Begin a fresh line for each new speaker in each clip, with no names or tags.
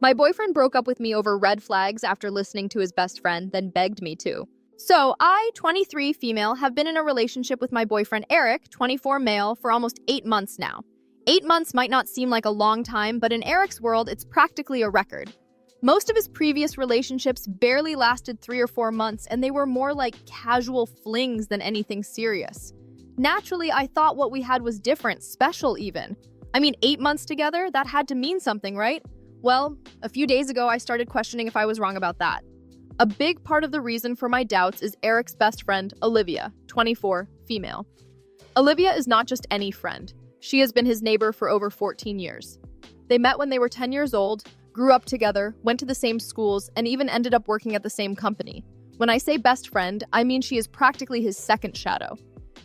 My boyfriend broke up with me over red flags after listening to his best friend, then begged me to. So, I, 23 female, have been in a relationship with my boyfriend Eric, 24 male, for almost 8 months now. 8 months might not seem like a long time, but in Eric's world, it's practically a record. Most of his previous relationships barely lasted 3 or 4 months, and they were more like casual flings than anything serious. Naturally, I thought what we had was different, special even. I mean, 8 months together, that had to mean something, right? Well, a few days ago, I started questioning if I was wrong about that. A big part of the reason for my doubts is Eric's best friend, Olivia, 24, female. Olivia is not just any friend. She has been his neighbor for over 14 years. They met when they were 10 years old, grew up together, went to the same schools, and even ended up working at the same company. When I say best friend, I mean she is practically his second shadow.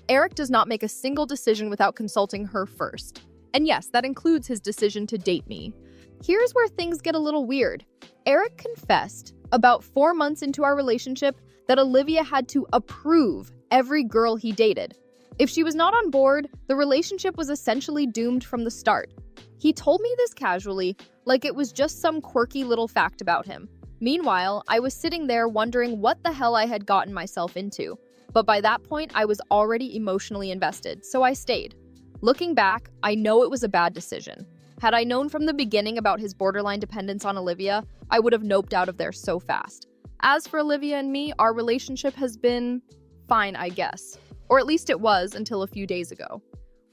Eric does not make a single decision without consulting her first. And yes, that includes his decision to date me. Here's where things get a little weird. Eric confessed, about 4 months into our relationship, that Olivia had to approve every girl he dated. If she was not on board, the relationship was essentially doomed from the start. He told me this casually, like it was just some quirky little fact about him. Meanwhile, I was sitting there wondering what the hell I had gotten myself into. But by that point, I was already emotionally invested, so I stayed. Looking back, I know it was a bad decision. Had I known from the beginning about his borderline dependence on Olivia, I would have noped out of there so fast. As for Olivia and me, our relationship has been fine, I guess. Or at least it was until a few days ago.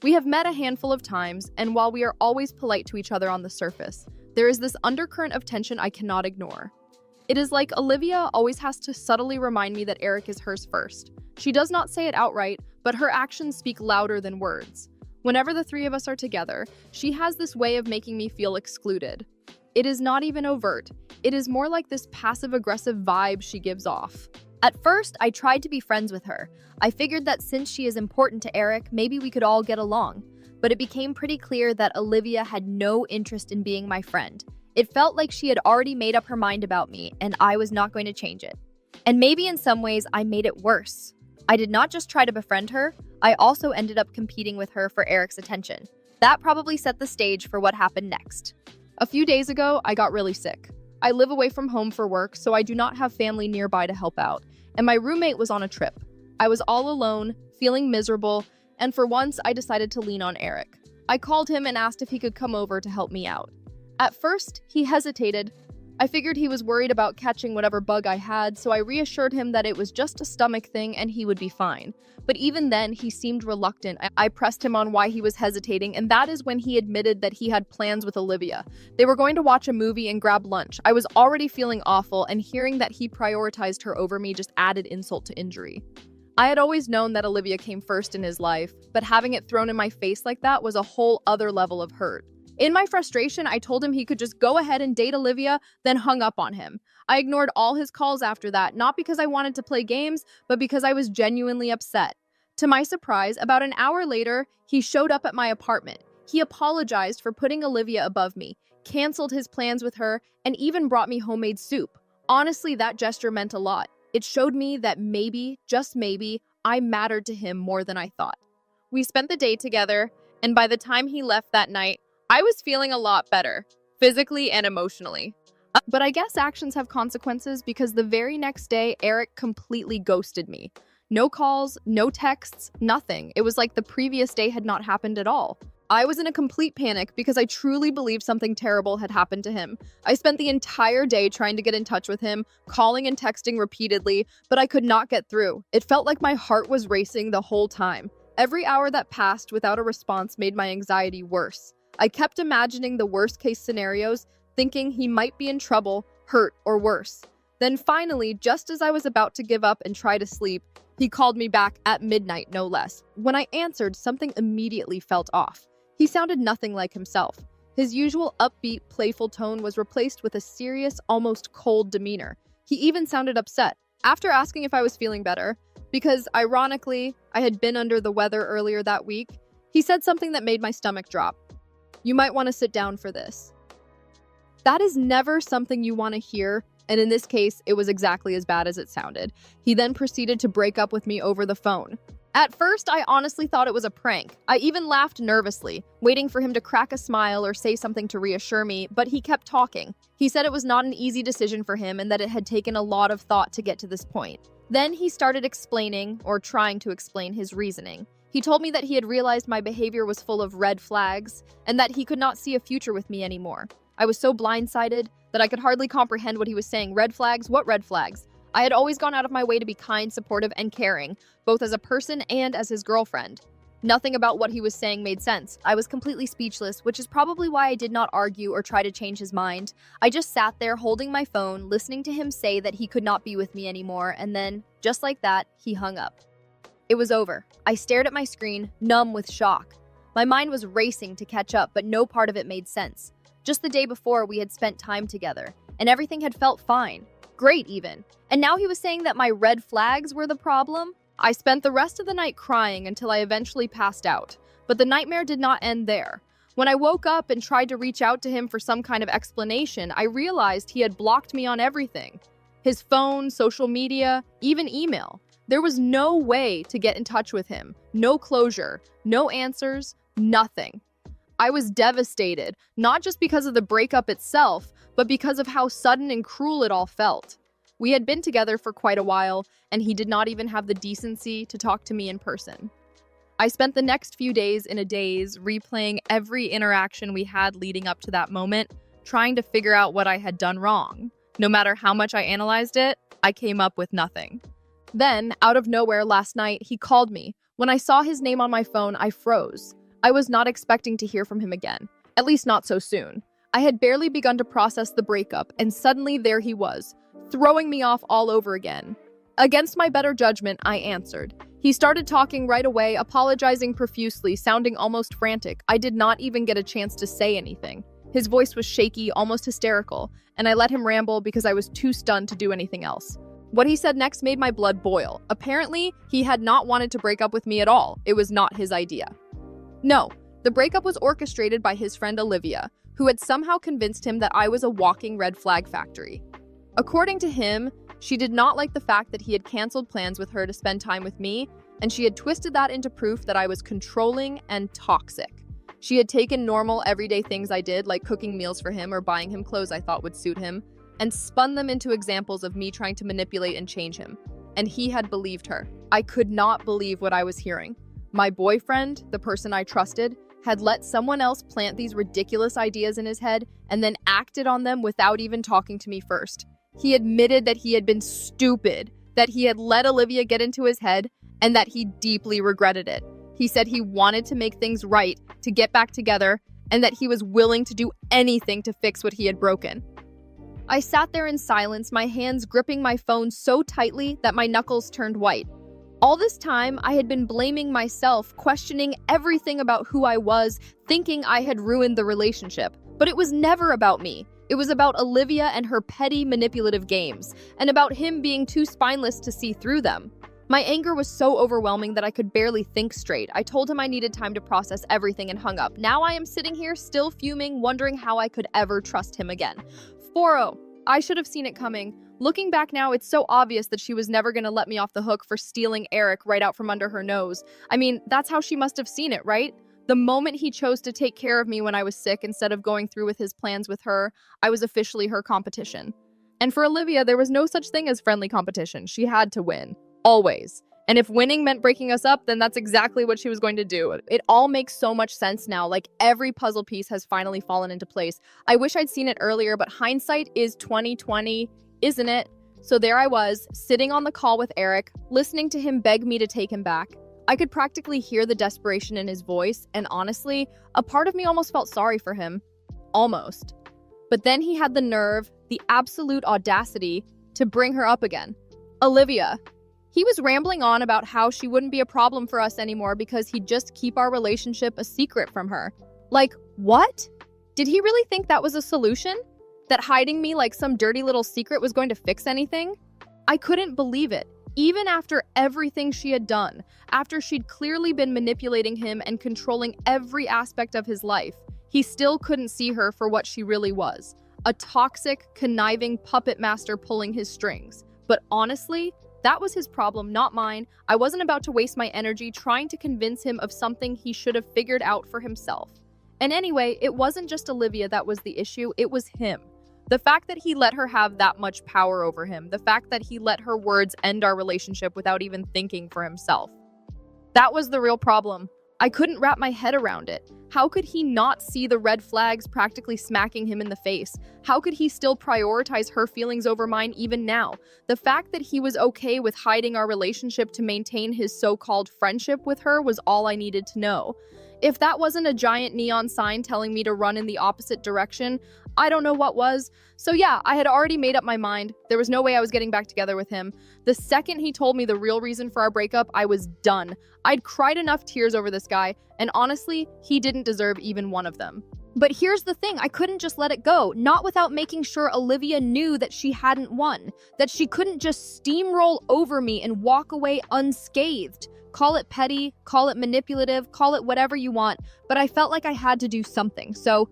We have met a handful of times, and while we are always polite to each other on the surface, there is this undercurrent of tension I cannot ignore. It is like Olivia always has to subtly remind me that Eric is hers first. She does not say it outright, but her actions speak louder than words. Whenever the three of us are together, she has this way of making me feel excluded. It is not even overt. It is more like this passive-aggressive vibe she gives off. At first, I tried to be friends with her. I figured that since she is important to Eric, maybe we could all get along. But it became pretty clear that Olivia had no interest in being my friend. It felt like she had already made up her mind about me, and I was not going to change it. And maybe in some ways, I made it worse. I did not just try to befriend her, I also ended up competing with her for Eric's attention. That probably set the stage for what happened next. A few days ago, I got really sick. I live away from home for work, so I do not have family nearby to help out, and my roommate was on a trip. I was all alone, feeling miserable, and for once, I decided to lean on Eric. I called him and asked if he could come over to help me out. At first, he hesitated. I figured he was worried about catching whatever bug I had, so I reassured him that it was just a stomach thing and he would be fine. But even then, he seemed reluctant. I pressed him on why he was hesitating, and that is when he admitted that he had plans with Olivia. They were going to watch a movie and grab lunch. I was already feeling awful, and hearing that he prioritized her over me just added insult to injury. I had always known that Olivia came first in his life, but having it thrown in my face like that was a whole other level of hurt. In my frustration, I told him he could just go ahead and date Olivia, then hung up on him. I ignored all his calls after that, not because I wanted to play games, but because I was genuinely upset. To my surprise, about an hour later, he showed up at my apartment. He apologized for putting Olivia above me, canceled his plans with her, and even brought me homemade soup. Honestly, that gesture meant a lot. It showed me that maybe, just maybe, I mattered to him more than I thought. We spent the day together, and by the time he left that night, I was feeling a lot better, physically and emotionally. But I guess actions have consequences because the very next day, Eric completely ghosted me. No calls, no texts, nothing. It was like the previous day had not happened at all. I was in a complete panic because I truly believed something terrible had happened to him. I spent the entire day trying to get in touch with him, calling and texting repeatedly, but I could not get through. It felt like my heart was racing the whole time. Every hour that passed without a response made my anxiety worse. I kept imagining the worst-case scenarios, thinking he might be in trouble, hurt, or worse. Then finally, just as I was about to give up and try to sleep, he called me back at midnight, no less. When I answered, something immediately felt off. He sounded nothing like himself. His usual upbeat, playful tone was replaced with a serious, almost cold demeanor. He even sounded upset. After asking if I was feeling better, because ironically, I had been under the weather earlier that week, he said something that made my stomach drop. "You might want to sit down for this." That is never something you want to hear, and in this case, it was exactly as bad as it sounded. He then proceeded to break up with me over the phone. At first, I honestly thought it was a prank. I even laughed nervously, waiting for him to crack a smile or say something to reassure me, but he kept talking. He said it was not an easy decision for him and that it had taken a lot of thought to get to this point. Then he started explaining, or trying to explain, his reasoning. He told me that he had realized my behavior was full of red flags and that he could not see a future with me anymore. I was so blindsided that I could hardly comprehend what he was saying. Red flags? What red flags? I had always gone out of my way to be kind, supportive, and caring, both as a person and as his girlfriend. Nothing about what he was saying made sense. I was completely speechless, which is probably why I did not argue or try to change his mind. I just sat there holding my phone, listening to him say that he could not be with me anymore, and then, just like that, he hung up. It was over. I stared at my screen, numb with shock. My mind was racing to catch up, but no part of it made sense. Just the day before, we had spent time together, and everything had felt fine. Great, even. And now he was saying that my red flags were the problem? I spent the rest of the night crying until I eventually passed out. But the nightmare did not end there. When I woke up and tried to reach out to him for some kind of explanation, I realized he had blocked me on everything. His phone, social media, even email. There was no way to get in touch with him. No closure, no answers, nothing. I was devastated, not just because of the breakup itself, but because of how sudden and cruel it all felt. We had been together for quite a while, and he did not even have the decency to talk to me in person. I spent the next few days in a daze, replaying every interaction we had leading up to that moment, trying to figure out what I had done wrong. No matter how much I analyzed it, I came up with nothing. Then, out of nowhere last night, he called me. When I saw his name on my phone, I froze. I was not expecting to hear from him again, at least not so soon. I had barely begun to process the breakup, and suddenly there he was, throwing me off all over again. Against my better judgment, I answered. He started talking right away, apologizing profusely, sounding almost frantic. I did not even get a chance to say anything. His voice was shaky, almost hysterical, and I let him ramble because I was too stunned to do anything else. What he said next made my blood boil. Apparently, he had not wanted to break up with me at all. It was not his idea. No, the breakup was orchestrated by his friend Olivia, who had somehow convinced him that I was a walking red flag factory. According to him, she did not like the fact that he had canceled plans with her to spend time with me, and she had twisted that into proof that I was controlling and toxic. She had taken normal, everyday things I did, like cooking meals for him or buying him clothes I thought would suit him, and spun them into examples of me trying to manipulate and change him. And he had believed her. I could not believe what I was hearing. My boyfriend, the person I trusted, had let someone else plant these ridiculous ideas in his head and then acted on them without even talking to me first. He admitted that he had been stupid, that he had let Olivia get into his head, and that he deeply regretted it. He said he wanted to make things right, to get back together, and that he was willing to do anything to fix what he had broken. I sat there in silence, my hands gripping my phone so tightly that my knuckles turned white. All this time, I had been blaming myself, questioning everything about who I was, thinking I had ruined the relationship. But it was never about me. It was about Olivia and her petty, manipulative games, and about him being too spineless to see through them. My anger was so overwhelming that I could barely think straight. I told him I needed time to process everything and hung up. Now I am sitting here still fuming, wondering how I could ever trust him again. 4-0. I should have seen it coming. Looking back now, it's so obvious that she was never going to let me off the hook for stealing Eric right out from under her nose. I mean, that's how she must have seen it, right? The moment he chose to take care of me when I was sick instead of going through with his plans with her, I was officially her competition. And for Olivia, there was no such thing as friendly competition. She had to win. Always. And if winning meant breaking us up, then that's exactly what she was going to do. It all makes so much sense now, like every puzzle piece has finally fallen into place. I wish I'd seen it earlier, but hindsight is 20/20, isn't it? So there I was, sitting on the call with Eric, listening to him beg me to take him back. I could practically hear the desperation in his voice, and honestly, a part of me almost felt sorry for him. Almost. But then he had the nerve, the absolute audacity, to bring her up again. Olivia. He was rambling on about how she wouldn't be a problem for us anymore because he'd just keep our relationship a secret from her. Like, what? Did he really think that was a solution? That hiding me like some dirty little secret was going to fix anything? I couldn't believe it. Even after everything she had done, after she'd clearly been manipulating him and controlling every aspect of his life, he still couldn't see her for what she really was. A toxic, conniving puppet master pulling his strings. But honestly, That was his problem, not mine. I wasn't about to waste my energy trying to convince him of something he should have figured out for himself. And anyway, it wasn't just Olivia that was the issue, it was him. The fact that he let her have that much power over him, the fact that he let her words end our relationship without even thinking for himself. That was the real problem. I couldn't wrap my head around it. How could he not see the red flags practically smacking him in the face? How could he still prioritize her feelings over mine even now? The fact that he was okay with hiding our relationship to maintain his so-called friendship with her was all I needed to know. If that wasn't a giant neon sign telling me to run in the opposite direction, I don't know what was. So yeah, I had already made up my mind. There was no way I was getting back together with him. The second he told me the real reason for our breakup, I was done. I'd cried enough tears over this guy, and honestly, he didn't deserve even one of them. But here's the thing, I couldn't just let it go, not without making sure Olivia knew that she hadn't won, that she couldn't just steamroll over me and walk away unscathed. Call it petty, call it manipulative, call it whatever you want, but I felt like I had to do something, so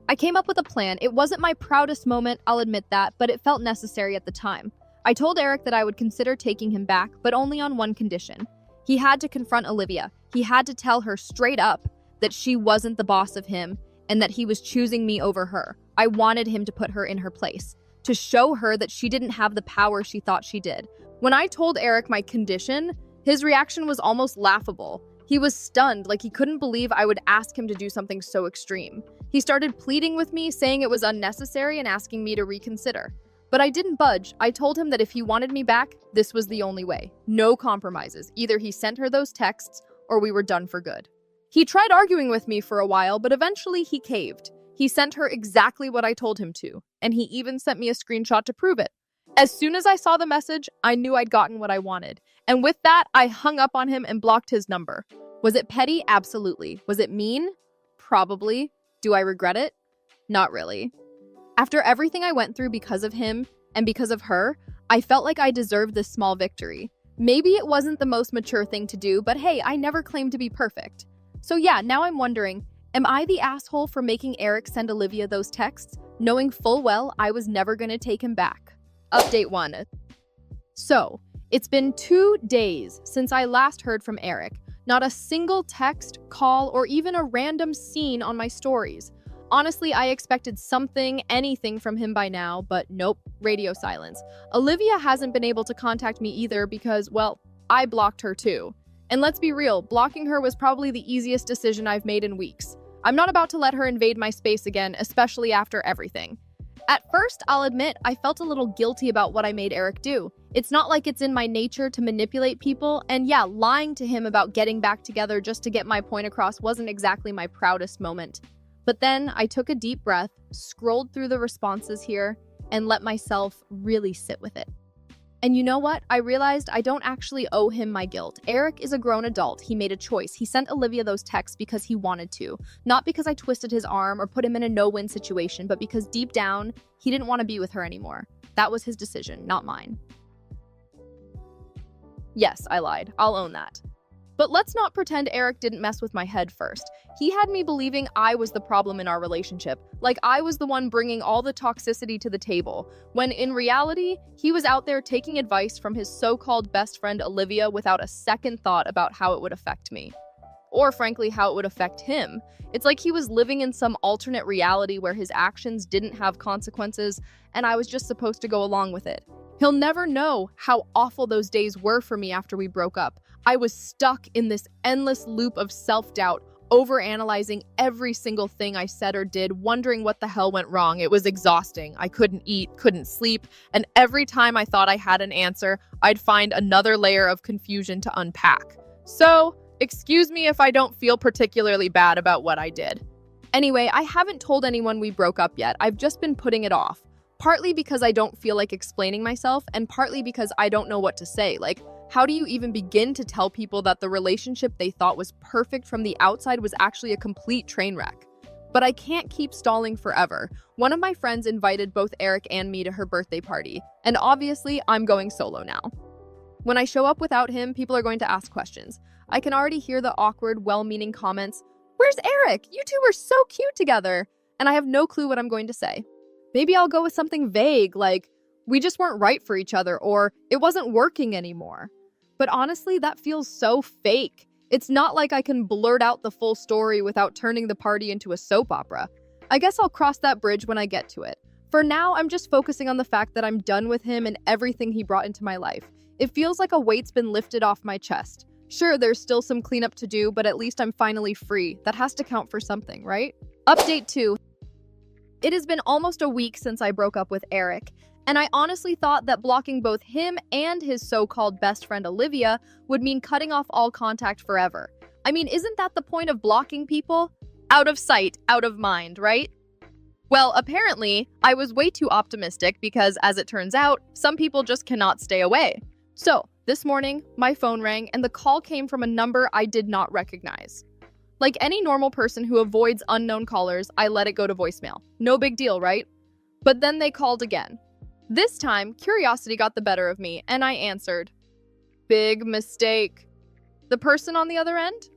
I came up with a plan. It wasn't my proudest moment, I'll admit that, but it felt necessary at the time. I told Eric that I would consider taking him back, but only on one condition. He had to confront Olivia. He had to tell her straight up that she wasn't the boss of him and that he was choosing me over her. I wanted him to put her in her place, to show her that she didn't have the power she thought she did. When I told Eric my condition, his reaction was almost laughable. He was stunned, like he couldn't believe I would ask him to do something so extreme. He started pleading with me, saying it was unnecessary and asking me to reconsider. But I didn't budge. I told him that if he wanted me back, this was the only way. No compromises. Either he sent her those texts or we were done for good. He tried arguing with me for a while, but eventually he caved. He sent her exactly what I told him to, and he even sent me a screenshot to prove it. As soon as I saw the message, I knew I'd gotten what I wanted. And with that, I hung up on him and blocked his number. Was it petty? Absolutely. Was it mean? Probably. Do I regret it? Not really. After everything I went through because of him and because of her, I felt like I deserved this small victory. Maybe it wasn't the most mature thing to do, but hey, I never claimed to be perfect. So yeah, now I'm wondering, am I the asshole for making Eric send Olivia those texts, knowing full well I was never gonna take him back? Update 1. So, it's been 2 days since I last heard from Eric. Not a single text, call, or even a random scene on my stories. Honestly, I expected something, anything from him by now, but nope, radio silence. Olivia hasn't been able to contact me either because, well, I blocked her too. And let's be real, blocking her was probably the easiest decision I've made in weeks. I'm not about to let her invade my space again, especially after everything. At first, I'll admit, I felt a little guilty about what I made Eric do. It's not like it's in my nature to manipulate people, and yeah, lying to him about getting back together just to get my point across wasn't exactly my proudest moment. But then I took a deep breath, scrolled through the responses here, and let myself really sit with it. And you know what? I realized I don't actually owe him my guilt. Eric is a grown adult. He made a choice. He sent Olivia those texts because he wanted to. Not because I twisted his arm or put him in a no-win situation, but because deep down, he didn't want to be with her anymore. That was his decision, not mine. Yes, I lied. I'll own that. But let's not pretend Eric didn't mess with my head first. He had me believing I was the problem in our relationship, like I was the one bringing all the toxicity to the table, when in reality, he was out there taking advice from his so-called best friend Olivia without a second thought about how it would affect me. Or frankly, how it would affect him. It's like he was living in some alternate reality where his actions didn't have consequences, and I was just supposed to go along with it. He'll never know how awful those days were for me after we broke up. I was stuck in this endless loop of self-doubt, overanalyzing every single thing I said or did, wondering what the hell went wrong. It was exhausting. I couldn't eat, couldn't sleep, and every time I thought I had an answer, I'd find another layer of confusion to unpack. So, excuse me if I don't feel particularly bad about what I did. Anyway, I haven't told anyone we broke up yet. I've just been putting it off. Partly because I don't feel like explaining myself, and partly because I don't know what to say. Like, how do you even begin to tell people that the relationship they thought was perfect from the outside was actually a complete train wreck? But I can't keep stalling forever. One of my friends invited both Eric and me to her birthday party, and obviously I'm going solo now. When I show up without him, people are going to ask questions. I can already hear the awkward, well-meaning comments, "Where's Eric? You two were so cute together." And I have no clue what I'm going to say. Maybe I'll go with something vague like, We just weren't right for each other, or it wasn't working anymore. But honestly, that feels so fake. It's not like I can blurt out the full story without turning the party into a soap opera. I guess I'll cross that bridge when I get to it. For now, I'm just focusing on the fact that I'm done with him and everything he brought into my life. It feels like a weight's been lifted off my chest. Sure, there's still some cleanup to do, but at least I'm finally free. That has to count for something, right? Update 2. It has been almost a week since I broke up with Eric, and I honestly thought that blocking both him and his so-called best friend Olivia would mean cutting off all contact forever. I mean, isn't that the point of blocking people? Out of sight, out of mind, right? Well, apparently, I was way too optimistic because, as it turns out, some people just cannot stay away. So, this morning, my phone rang and the call came from a number I did not recognize. Like any normal person who avoids unknown callers, I let it go to voicemail. No big deal, right? But then they called again. This time, curiosity got the better of me, and I answered. Big mistake. The person on the other end?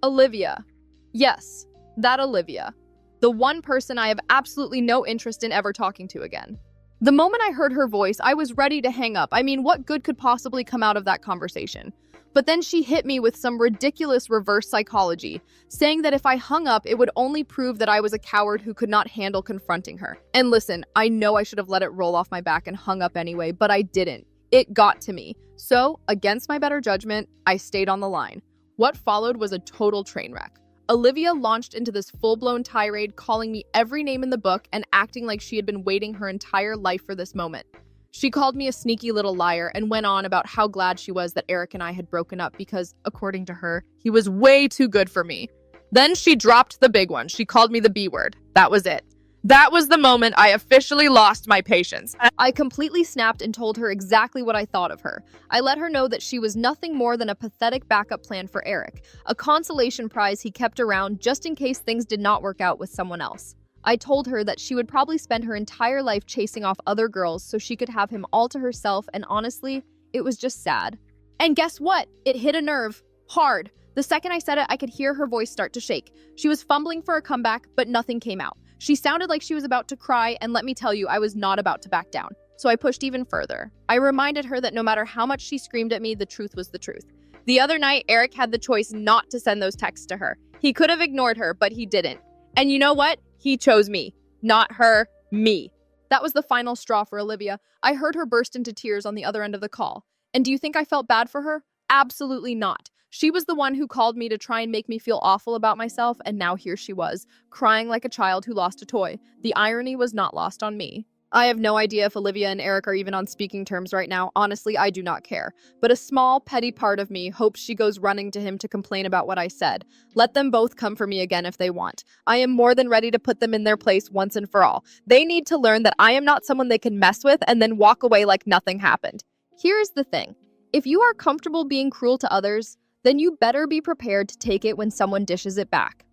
Olivia. Yes, that Olivia. The one person I have absolutely no interest in ever talking to again. The moment I heard her voice, I was ready to hang up. I mean, what good could possibly come out of that conversation? But then she hit me with some ridiculous reverse psychology, saying that if I hung up, it would only prove that I was a coward who could not handle confronting her. And listen, I know I should have let it roll off my back and hung up anyway, but I didn't. It got to me. So, against my better judgment, I stayed on the line. What followed was a total train wreck. Olivia launched into this full-blown tirade, calling me every name in the book and acting like she had been waiting her entire life for this moment. She called me a sneaky little liar and went on about how glad she was that Eric and I had broken up because, according to her, he was way too good for me. Then she dropped the big one. She called me the B word. That was it. That was the moment I officially lost my patience. I completely snapped and told her exactly what I thought of her. I let her know that she was nothing more than a pathetic backup plan for Eric, a consolation prize he kept around just in case things did not work out with someone else. I told her that she would probably spend her entire life chasing off other girls so she could have him all to herself, and honestly, it was just sad. And guess what? It hit a nerve. Hard. The second I said it, I could hear her voice start to shake. She was fumbling for a comeback, but nothing came out. She sounded like she was about to cry, and let me tell you, I was not about to back down. So I pushed even further. I reminded her that no matter how much she screamed at me, the truth was the truth. The other night, Eric had the choice not to send those texts to her. He could have ignored her, but he didn't. And you know what? He chose me. Not her, me. That was the final straw for Olivia. I heard her burst into tears on the other end of the call. And do you think I felt bad for her? Absolutely not. She was the one who called me to try and make me feel awful about myself, and now here she was, crying like a child who lost a toy. The irony was not lost on me. I have no idea if Olivia and Eric are even on speaking terms right now. Honestly, I do not care. But a small, petty part of me hopes she goes running to him to complain about what I said. Let them both come for me again if they want. I am more than ready to put them in their place once and for all. They need to learn that I am not someone they can mess with and then walk away like nothing happened. Here's the thing. If you are comfortable being cruel to others, then you better be prepared to take it when someone dishes it back.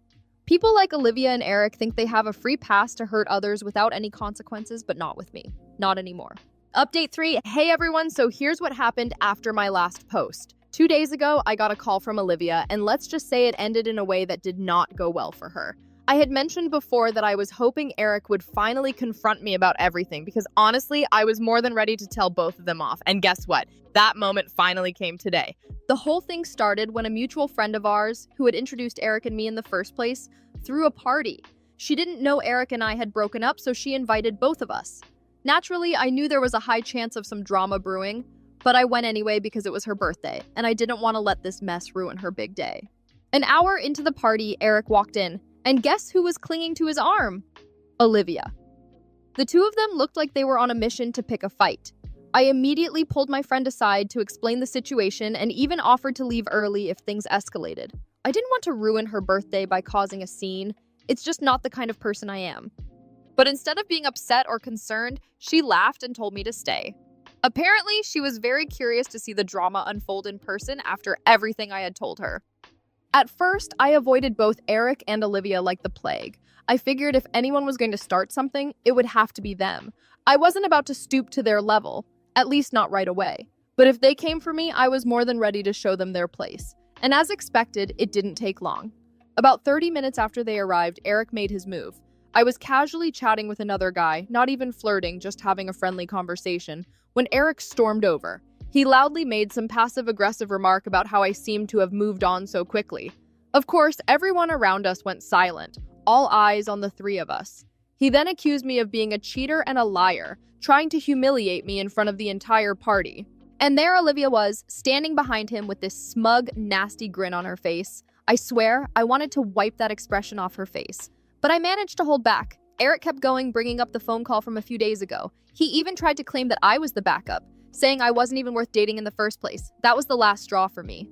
People like Olivia and Eric think they have a free pass to hurt others without any consequences, but not with me. Not anymore. Update 3. Hey everyone, so here's what happened after my last post. 2 days ago, I got a call from Olivia, and let's just say it ended in a way that did not go well for her. I had mentioned before that I was hoping Eric would finally confront me about everything because honestly, I was more than ready to tell both of them off. And guess what? That moment finally came today. The whole thing started when a mutual friend of ours, who had introduced Eric and me in the first place, threw a party. She didn't know Eric and I had broken up, so she invited both of us. Naturally, I knew there was a high chance of some drama brewing, but I went anyway because it was her birthday, and I didn't want to let this mess ruin her big day. An hour into the party, Eric walked in. And guess who was clinging to his arm? Olivia. The two of them looked like they were on a mission to pick a fight. I immediately pulled my friend aside to explain the situation and even offered to leave early if things escalated. I didn't want to ruin her birthday by causing a scene. It's just not the kind of person I am. But instead of being upset or concerned, she laughed and told me to stay. Apparently, she was very curious to see the drama unfold in person after everything I had told her. At first, I avoided both Eric and Olivia like the plague. I figured if anyone was going to start something, it would have to be them. I wasn't about to stoop to their level, at least not right away. But if they came for me, I was more than ready to show them their place. And as expected, it didn't take long. About 30 minutes after they arrived, Eric made his move. I was casually chatting with another guy, not even flirting, just having a friendly conversation, when Eric stormed over. He loudly made some passive-aggressive remark about how I seemed to have moved on so quickly. Of course, everyone around us went silent, all eyes on the three of us. He then accused me of being a cheater and a liar, trying to humiliate me in front of the entire party. And there Olivia was, standing behind him with this smug, nasty grin on her face. I swear, I wanted to wipe that expression off her face. But I managed to hold back. Eric kept going, bringing up the phone call from a few days ago. He even tried to claim that I was the backup, saying I wasn't even worth dating in the first place. That was the last straw for me.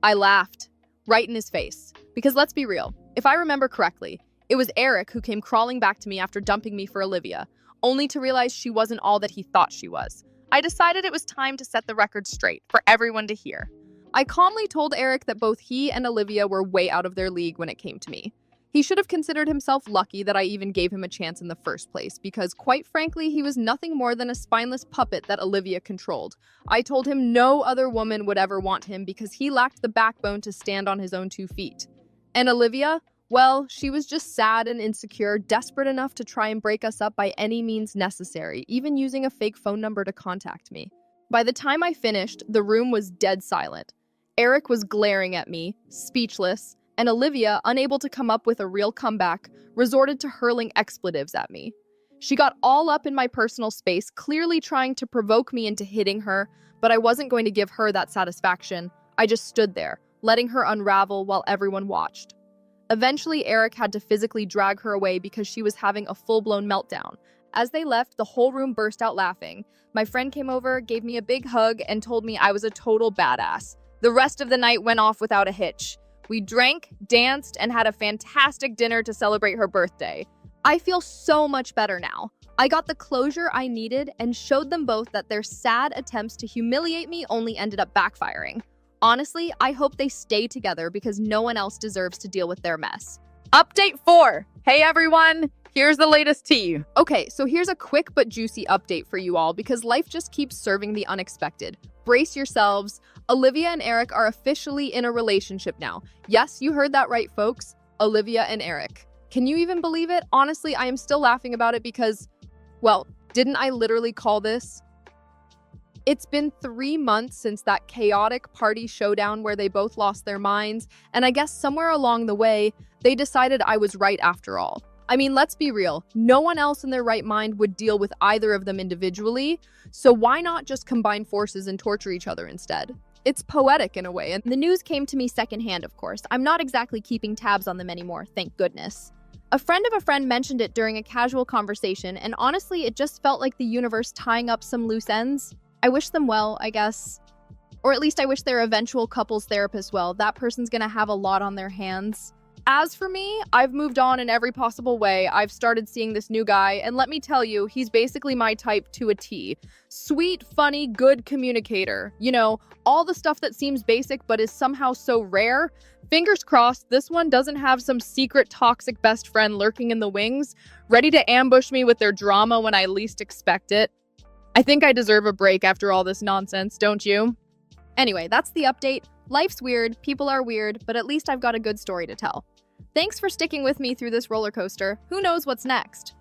I laughed, right in his face. Because let's be real, if I remember correctly, it was Eric who came crawling back to me after dumping me for Olivia, only to realize she wasn't all that he thought she was. I decided it was time to set the record straight for everyone to hear. I calmly told Eric that both he and Olivia were way out of their league when it came to me. He should have considered himself lucky that I even gave him a chance in the first place, because quite frankly, he was nothing more than a spineless puppet that Olivia controlled. I told him no other woman would ever want him because he lacked the backbone to stand on his own 2 feet. And Olivia? Well, she was just sad and insecure, desperate enough to try and break us up by any means necessary, even using a fake phone number to contact me. By the time I finished, the room was dead silent. Eric was glaring at me, speechless, and Olivia, unable to come up with a real comeback, resorted to hurling expletives at me. She got all up in my personal space, clearly trying to provoke me into hitting her, but I wasn't going to give her that satisfaction. I just stood there, letting her unravel while everyone watched. Eventually, Eric had to physically drag her away because she was having a full-blown meltdown. As they left, the whole room burst out laughing. My friend came over, gave me a big hug, and told me I was a total badass. The rest of the night went off without a hitch. We drank, danced, and had a fantastic dinner to celebrate her birthday. I feel so much better now. I got the closure I needed and showed them both that their sad attempts to humiliate me only ended up backfiring. Honestly, I hope they stay together because no one else deserves to deal with their mess.
Update 4. Hey everyone, here's the latest tea.
Okay, so here's a quick but juicy update for you all because life just keeps serving the unexpected. Brace yourselves. Olivia and Eric are officially in a relationship now. Yes, you heard that right, folks. Olivia and Eric. Can you even believe it? Honestly, I am still laughing about it because, well, didn't I literally call this? It's been 3 months since that chaotic party showdown where they both lost their minds, and I guess somewhere along the way, they decided I was right after all. I mean, let's be real. No one else in their right mind would deal with either of them individually, so why not just combine forces and torture each other instead? It's poetic in a way, and the news came to me secondhand, of course. I'm not exactly keeping tabs on them anymore, thank goodness. A friend of a friend mentioned it during a casual conversation, and honestly, it just felt like the universe tying up some loose ends. I wish them well, I guess. Or at least I wish their eventual couples therapist well. That person's gonna have a lot on their hands. As for me, I've moved on in every possible way. I've started seeing this new guy, and let me tell you, he's basically my type to a T. Sweet, funny, good communicator. You know, all the stuff that seems basic but is somehow so rare. Fingers crossed, this one doesn't have some secret toxic best friend lurking in the wings, ready to ambush me with their drama when I least expect it. I think I deserve a break after all this nonsense, don't you? Anyway, that's the update. Life's weird, people are weird, but at least I've got a good story to tell. Thanks for sticking with me through this roller coaster. Who knows what's next?